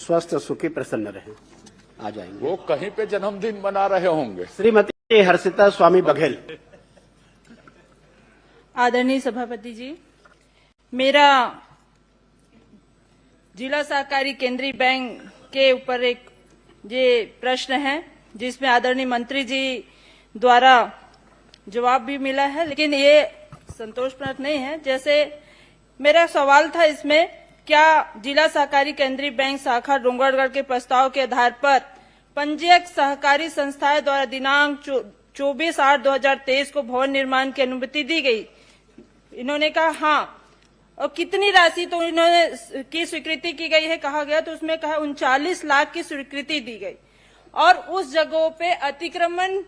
स्वस्थ सुखी प्रसन्न रहे। आ जाएंगे। वो कहीं पे जन्मदिन मना रहे होंगे। श्रीमती हर्षिता स्वामी बघेल। आदरणीय सभापति जी, मेरा जिला सहकारी केंद्रीय बैंक के ऊपर एक ये प्रश्न है जिसमें आदरणीय मंत्री जी द्वारा जवाब भी मिला है, लेकिन ये संतोषजनक नहीं है। जैसे मेरा सवाल था इसमें, क्या जिला सहकारी केंद्रीय बैंक शाखा डोंगरगढ़ के प्रस्ताव के आधार पर पंजीयक सहकारी संस्थाएं द्वारा दिनांक 24/8/2023 को भवन निर्माण की अनुमति दी गई? इन्होंने कहा हाँ। और कितनी राशि तो इन्होंने की स्वीकृति की गई है कहा गया, तो उसमें कहा 39 लाख की स्वीकृति दी गई। और उस जगहों पे अतिक्रमण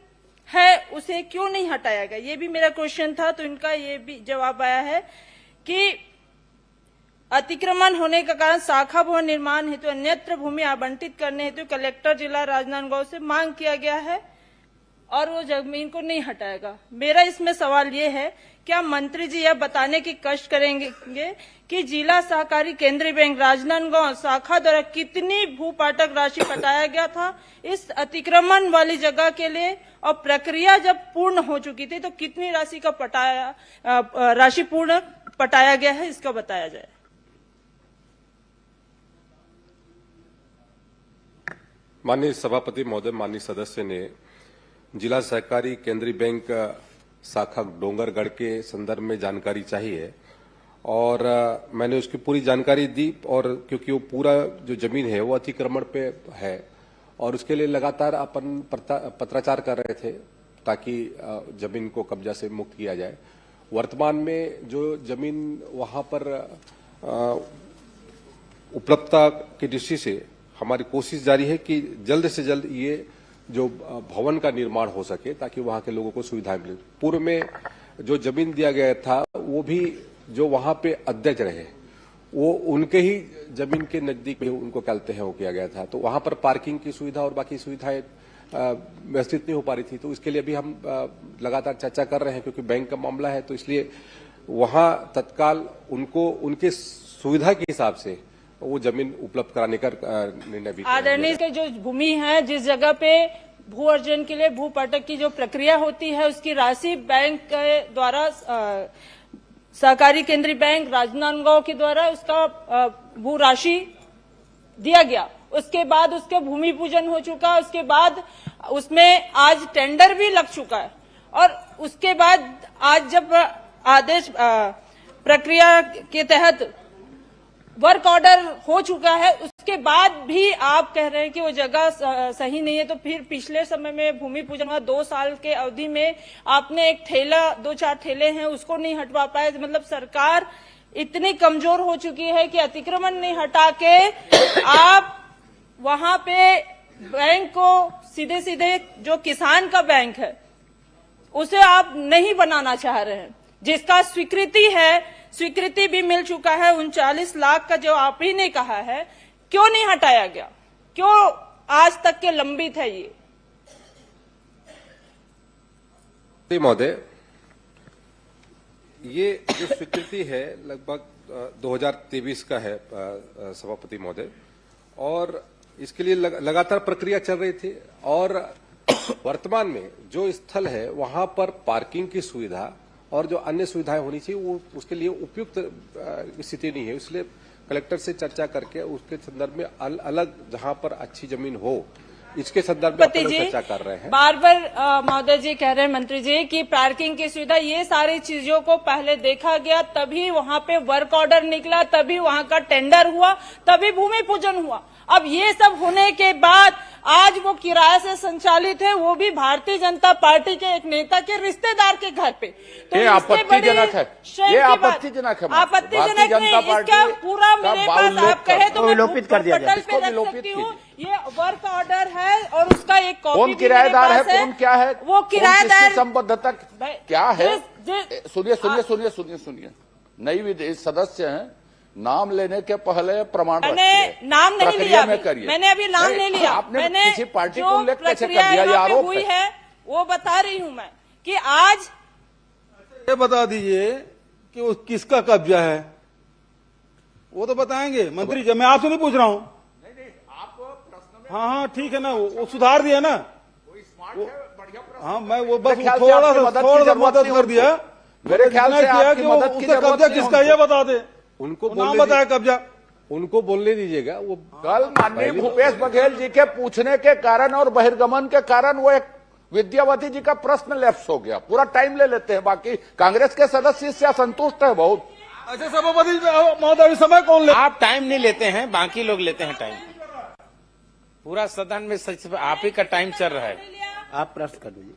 है, उसे क्यों नहीं हटाया गया? ये भी मेरा क्वेश्चन था। तो इनका ये भी जवाब आया है कि अतिक्रमण होने का कारण शाखा भवन निर्माण हेतु अन्यत्र भूमि आवंटित करने हेतु कलेक्टर जिला राजनांदगांव से मांग किया गया है और वो जमीन को नहीं हटाएगा। मेरा इसमें सवाल ये है, क्या मंत्री जी यह बताने की कष्ट करेंगे कि जिला सहकारी केंद्रीय बैंक राजनांदगांव शाखा द्वारा कितनी भूपाटक राशि पटाया गया था इस अतिक्रमण वाली जगह के लिए, और प्रक्रिया जब पूर्ण हो चुकी थी तो कितनी राशि का राशि पूर्ण पटाया गया है, इसका बताया जाए। माननीय सभापति महोदय, माननीय सदस्य ने जिला सहकारी केंद्रीय बैंक शाखा डोंगरगढ़ के संदर्भ में जानकारी चाहिए और मैंने उसकी पूरी जानकारी दी। और क्योंकि वो पूरा जो जमीन है वो अतिक्रमण पे है और उसके लिए लगातार अपन पत्राचार कर रहे थे ताकि जमीन को कब्जा से मुक्त किया जाए। वर्तमान में जो जमीन वहां पर उपलब्धता की दृष्टि से हमारी कोशिश जारी है कि जल्द से जल्द ये जो भवन का निर्माण हो सके ताकि वहां के लोगों को सुविधाएं मिले। पूर्व में जो जमीन दिया गया था वो भी जो वहां पे अध्यक्ष रहे वो उनके ही जमीन के नजदीक में उनको कहते हैं वो किया गया था, तो वहां पर पार्किंग की सुविधा और बाकी सुविधाएं व्यवस्थित नहीं हो पा रही थी। तो इसके लिए भी हम लगातार चर्चा कर रहे हैं क्योंकि बैंक का मामला है, तो इसलिए वहां तत्काल उनको उनके सुविधा के हिसाब से वो जमीन उपलब्ध कराने का निर्णय भी। आदरणीय के जो भूमि है, जिस जगह पे भू अर्जन के लिए भूपाटक की जो प्रक्रिया होती है उसकी राशि बैंक के द्वारा सहकारी केंद्रीय बैंक राजनांदगांव के द्वारा उसका भू राशि दिया गया। उसके बाद उसके भूमि पूजन हो चुका, उसके बाद उसमें आज टेंडर भी लग चुका है और उसके बाद आज जब आदेश प्रक्रिया के तहत वर्क ऑर्डर हो चुका है, उसके बाद भी आप कह रहे हैं कि वो जगह सही नहीं है। तो फिर पिछले समय में भूमि पूजन हुआ, 2 साल के अवधि में आपने एक ठेला 2-4 ठेले हैं उसको नहीं हटवा पाए। मतलब सरकार इतनी कमजोर हो चुकी है कि अतिक्रमण नहीं हटा के आप वहां पे बैंक को सीधे सीधे जो किसान का बैंक है उसे आप नहीं बनाना चाह रहे हैं, जिसका स्वीकृति भी मिल चुका है। 39 लाख का जो आप ही ने कहा है, क्यों नहीं हटाया गया? क्यों आज तक के लंबित है ये? महोदय, ये जो स्वीकृति है लगभग 2023 का है सभापति महोदय, और इसके लिए लगातार प्रक्रिया चल रही थी और वर्तमान में जो स्थल है वहां पर पार्किंग की सुविधा और जो अन्य सुविधाएं होनी चाहिए वो उसके लिए उपयुक्त स्थिति नहीं है। इसलिए कलेक्टर से चर्चा करके उसके संदर्भ में अलग जहां पर अच्छी जमीन हो इसके संदर्भ में अपन चर्चा कर रहे हैं। बार बार महोदय जी कह रहे हैं मंत्री जी कि पार्किंग की सुविधा, ये सारी चीजों को पहले देखा गया, तभी वहां पे वर्क ऑर्डर निकला, तभी वहां का टेंडर हुआ, तभी भूमि पूजन हुआ। अब ये सब होने के बाद आज वो किराए से संचालित है, वो भी भारतीय जनता पार्टी के एक नेता के रिश्तेदार के घर पे। तो ये आपत्तिजनक है, ये आपत्तिजनक है। आपत्तिजनक नहीं, इसका पूरा मेरे पास आप कहे तो मैं विलोपित कर दिया जाए। इसको विलोपित कीजिए। ये वर्क ऑर्डर है और उसका एक कॉपी कौन किराएदार है, कौन क्या है, वो किराएदार संबद्धता क्या है? सुनिए, नई विदेश सदस्य हैं, नाम लेने के पहले प्रमाण मैंने नाम नहीं लिया, मैंने अभी नाम नहीं लिया। आपने मैंने किसी पार्टी को जो उल्लेख कैसे कर प्रक्रिया दिया? ये आरोप हुई है वो बता रही हूं मैं कि आज ये बता दीजिए कि वो किसका कब्जा है, वो तो बताएंगे मंत्री जी। मैं आपसे नहीं पूछ रहा हूं, हाँ हाँ ठीक है ना, वो सुधार दिया ना। हाँ मैं वो बस मेरे ख्याल से थोड़ा आपकी सा मदद की जरूरत मदद नहीं कर दिया। मेरे ख्याल से किया आपकी कि मदद की उसका जरूरत कब्जा नहीं किसका उनको। ये बता दे। उनको नाम बोलने बताया कब्जा। उनको बोलने दीजिएगा। वो कल माननीय भूपेश बघेल जी के पूछने के कारण और बहिर्गमन के कारण वो एक विद्यावती जी का प्रश्न लैप्स हो गया। पूरा टाइम ले लेते हैं, बाकी कांग्रेस के सदस्य इससे असंतुष्ट है बहुत। ऐसे सभापति महोदय समय कौन ले? आप टाइम नहीं लेते हैं, बाकी लोग लेते हैं टाइम। पूरा सदन में सच आप ही का टाइम चल रहा है। आप प्रश्न कर दीजिए।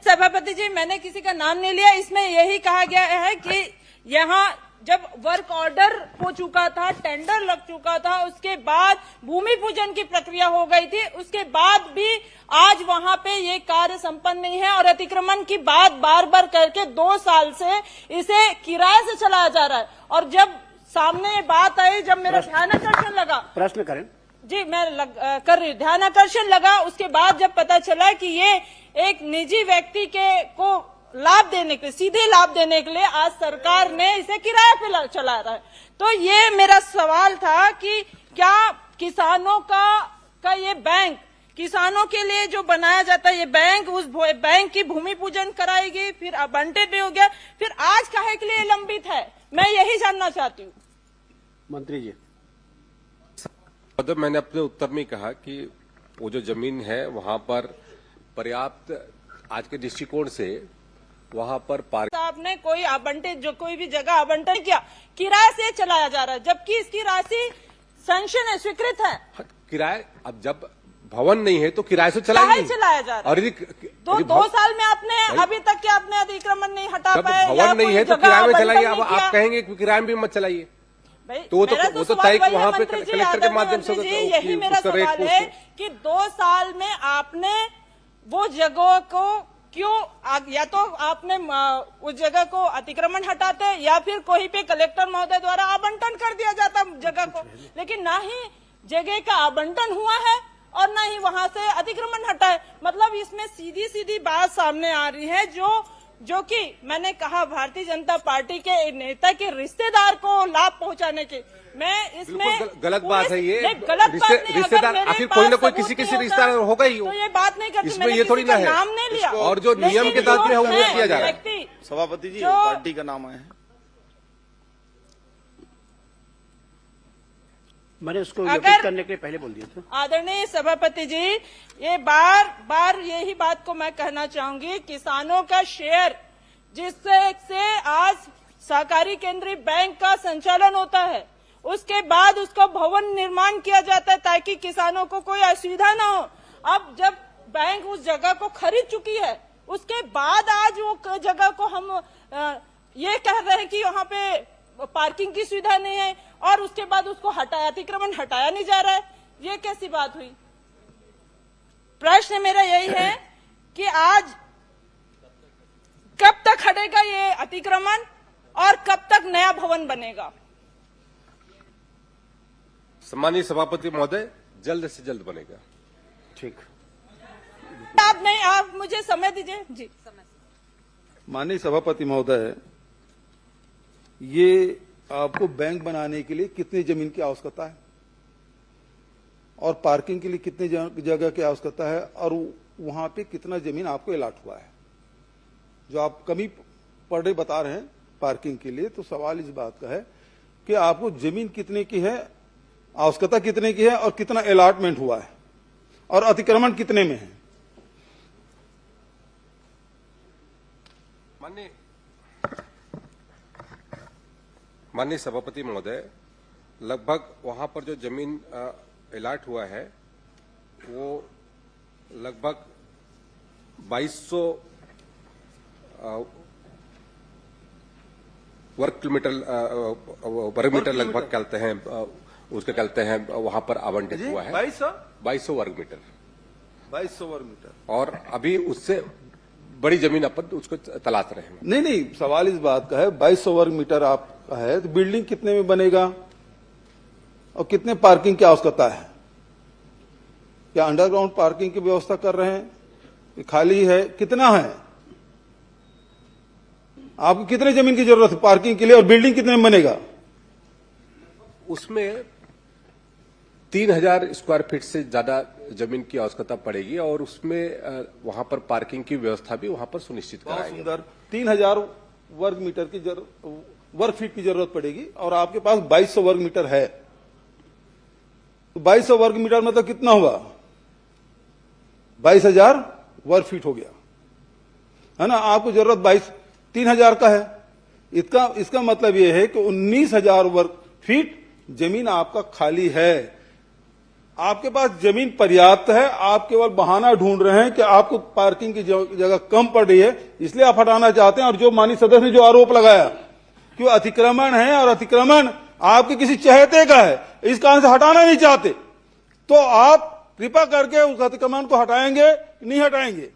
सभापति जी, मैंने किसी का नाम नहीं लिया। इसमें यही कहा गया है कि यहाँ जब वर्क ऑर्डर हो चुका था, टेंडर लग चुका था, उसके बाद भूमि पूजन की प्रक्रिया हो गई थी, उसके बाद भी आज वहां पे ये कार्य संपन्न नहीं है और अतिक्रमण की बात बार बार करके 2 साल से इसे किराए से चलाया जा रहा है। और जब सामने ये बात आई, जब मेरा ध्यानाकर्षण लगा, प्रश्न करें। जी मैं कर रही हूँ, ध्यानाकर्षण लगा, उसके बाद जब पता चला कि ये एक निजी व्यक्ति को लाभ देने के लिए, सीधे लाभ देने के लिए आज सरकार ने इसे किराए पे चला रहा है। तो ये मेरा सवाल था कि क्या किसानों का ये बैंक, किसानों के लिए जो बनाया जाता है ये बैंक, उस बैंक की भूमि पूजन कराएगी, फिर आवंटित भी हो गया, फिर आज काहे के लिए लंबित है? मैं यही जानना चाहती हूँ। मंत्री जी, मैंने अपने उत्तर में कहा कि वो जो जमीन है वहां पर पर्याप्त, आज के दृष्टिकोण से वहां पर आपने कोई आवंटित, जो कोई भी जगह आवंटन किया, किराए से चलाया जा रहा है, जबकि इसकी राशि सैंक्शन है, स्वीकृत है। किराए, अब जब भवन नहीं है तो किराए से चलाएंगे। काहे चलाया जा रहा है? और यदि तो 2 साल में आपने अभी तक के आपने अतिक्रमण नहीं हटा जब पाए, भवन नहीं है तो किराए में चलाइए। अब आप कहेंगे कि किराए में भी मत चलाइए, तो वो तो तय वहां पे कलेक्टर के माध्यम से यही मेरा सवाल है कि 2 साल में आपने वो जगह को क्यों, या तो आपने उस जगह को अतिक्रमण हटाते या फिर कोई पे कलेक्टर महोदय द्वारा आवंटन कर दिया जाता जगह को, लेकिन ना ही जगह का आवंटन हुआ है और ना ही वहां से अतिक्रमण हटा है। मतलब इसमें सीधी सीधी बात सामने आ रही है, जो कि मैंने कहा भारतीय जनता पार्टी के नेता के रिश्तेदार को लाभ पहुंचाने के, मैं इसमें गलत बात है ये। गलत बात नहीं, रिश्तेदार आखिर कोई ना कोई किसी रिश्तेदार होगा ही, तो ये बात नहीं करती। इसमें ये थोड़ी ना है, नाम नहीं लिया और जो नियम के तहत में है वो किया जा रहा है। सभापति जी पार्टी का नाम है, मैंने उसको व्यक्त करने के लिए पहले बोल दिया था। आदरणीय सभापति जी, ये बार बार यही बात को मैं कहना चाहूंगी, किसानों का शेयर जिससे आज सहकारी केंद्रीय बैंक का संचालन होता है, उसके बाद उसको भवन निर्माण किया जाता है ताकि किसानों को कोई असुविधा न हो। अब जब बैंक उस जगह को खरीद चुकी है, उसके बाद आज वो जगह को हम ये कह रहे हैं कि वहाँ पे पार्किंग की सुविधा नहीं है और उसके बाद उसको अतिक्रमण हटाया नहीं जा रहा है, ये कैसी बात हुई? प्रश्न मेरा यही है कि आज कब तक हटेगा ये अतिक्रमण और कब तक नया भवन बनेगा? सम्मानीय सभापति महोदय, जल्द से जल्द बनेगा। ठीक, आप मुझे समय दीजिए जी। माननीय सभापति महोदय, ये आपको बैंक बनाने के लिए कितनी जमीन की आवश्यकता है और पार्किंग के लिए कितनी जगह की आवश्यकता है और वहां पे कितना जमीन आपको अलॉट हुआ है? जो आप कमी पर डे बता रहे हैं पार्किंग के लिए, तो सवाल इस बात का है कि आपको जमीन कितने की है, आवश्यकता कितने की है और कितना अलॉटमेंट हुआ है और अतिक्रमण कितने में है? माननीय सभापति महोदय, लगभग वहां पर जो जमीन अलॉट हुआ है वो लगभग 2200 वर्ग मीटर लगभग कहते हैं, उसके कहते हैं वहां पर आवंटित हुआ है 2200 वर्ग मीटर। 2200 वर्ग मीटर। और अभी उससे बड़ी जमीन अपन उसको तलाश रहे हैं। नहीं, सवाल इस बात का है, 2200 वर्ग मीटर आपका है तो बिल्डिंग कितने में बनेगा और कितने पार्किंग की आवश्यकता है? क्या अंडरग्राउंड पार्किंग की व्यवस्था कर रहे हैं? खाली है? कितना है? आपको कितने जमीन की जरूरत है पार्किंग के लिए और बिल्डिंग कितने में बनेगा? उसमें 3000 स्क्वायर फीट से ज्यादा जमीन की आवश्यकता पड़ेगी और उसमें वहां पर पार्किंग की व्यवस्था भी वहां पर सुनिश्चित बहुत कराएंगे। सुंदर। 3000 वर्ग मीटर की वर्ग फीट की जरूरत पड़ेगी और आपके पास 2200 वर्ग मीटर है, तो 2200 वर्ग मीटर मतलब कितना हुआ? 22,000 वर्ग फीट हो गया, है ना। आपको जरूरत 3000 का है। इसका मतलब यह है कि 19,000 वर्ग फीट जमीन आपका खाली है। आपके पास जमीन पर्याप्त है, आप केवल बहाना ढूंढ रहे हैं कि आपको पार्किंग की जगह कम पड़ रही है, इसलिए आप हटाना चाहते हैं। और जो माननीय सदस्य ने जो आरोप लगाया कि वो अतिक्रमण है और अतिक्रमण आपके किसी चहेते का है, इस कारण से हटाना नहीं चाहते, तो आप कृपा करके उस अतिक्रमण को हटाएंगे नहीं हटाएंगे?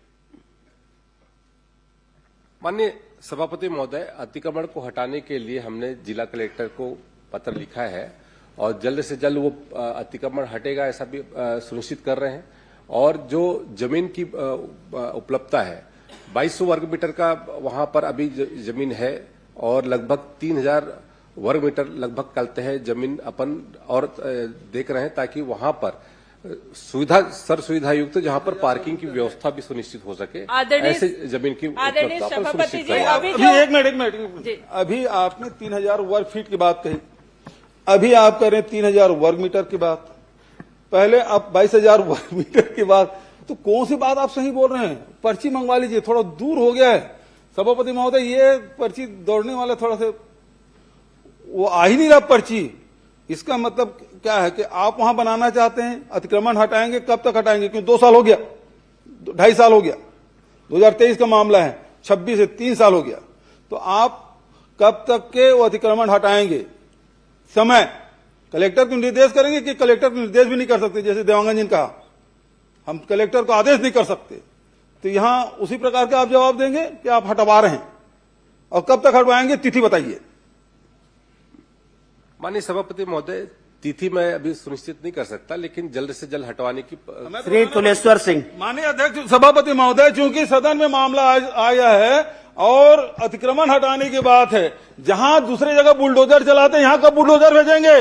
माननीय सभापति महोदय, अतिक्रमण को हटाने के लिए हमने जिला कलेक्टर को पत्र लिखा है और जल्द से जल्द वो अतिक्रमण हटेगा ऐसा भी सुनिश्चित कर रहे हैं। और जो जमीन की उपलब्धता है 2200 वर्ग मीटर का वहां पर अभी जमीन है और लगभग 3000 वर्ग मीटर लगभग कलते हैं जमीन अपन और देख रहे हैं, ताकि वहां पर सुविधा युक्त जहां पर पार्किंग की व्यवस्था भी सुनिश्चित हो सके, ऐसे जमीन की उपलब्धता पर सुनिश्चित करें। अभी एक मिनट अभी आपने 3000 वर्ग फीट की बात कही, अभी आप कर रहे हैं 3000 वर्ग मीटर की बात, पहले आप 22,000 वर्ग मीटर की बात, तो कौन सी बात आप सही बोल रहे हैं? पर्ची मंगवा लीजिए, थोड़ा दूर हो गया है सभापति महोदय, ये पर्ची दौड़ने वाले थोड़ा से वो आ ही नहीं रहा पर्ची। इसका मतलब क्या है कि आप वहां बनाना चाहते हैं, अतिक्रमण हटाएंगे, कब तक हटाएंगे? क्योंकि 2 साल हो गया, 2.5 साल हो गया, 2023 का मामला है, 26 से 3 साल हो गया, तो आप कब तक के वो अतिक्रमण हटाएंगे? समय कलेक्टर को निर्देश करेंगे कि कलेक्टर को निर्देश भी नहीं कर सकते, जैसे देवांगन जी ने कहा हम कलेक्टर को आदेश नहीं कर सकते, तो यहां उसी प्रकार के आप जवाब देंगे कि आप हटवा रहे हैं, और कब तक हटवाएंगे तिथि बताइए। माननीय सभापति महोदय, तिथि मैं अभी सुनिश्चित नहीं कर सकता, लेकिन जल्द से जल्द हटवाने की श्री तुलेश्वर सिंह। माननीय अध्यक्ष सभापति महोदय, चूंकि सदन में मामला आया है और अतिक्रमण हटाने की बात है, जहां दूसरी जगह बुलडोजर चलाते हैं, यहां कब बुलडोजर भेजेंगे?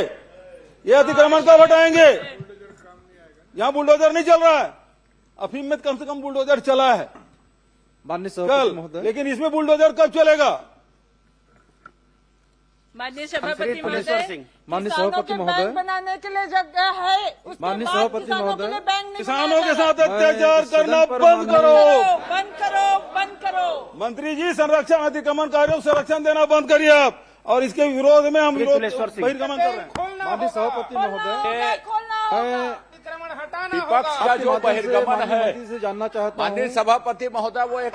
ये अतिक्रमण कब हटाएंगे? यहां बुलडोजर नहीं चल रहा है, अफीम में कम से कम बुलडोजर चला है माननीय सभापति महोदय, कल, लेकिन इसमें बुलडोजर कब चलेगा? माननीय सभापति महोदय, माननीय सभापति महोदय, बनाने के लिए जगह है, उसके माननीय बाद सभापति किसानों के महोदय, लिए बैंक नहीं किसानों के बनाया साथ अत्याचार सदन करना पर बंद करो। बंद करो, बंद करो। मंत्री जी, संरक्षण अतिक्रमणकारियों को संरक्षण देना बंद करिए आप, और इसके विरोध में हम तुलेश्वर सिंह। बहिर्गमन कर रहे हैं। माननीय सभापति महोदय, विपक्ष का जो बहिर्गमन है, से जानना चाहता हूं, माननीय सभापति महोदय, वो एक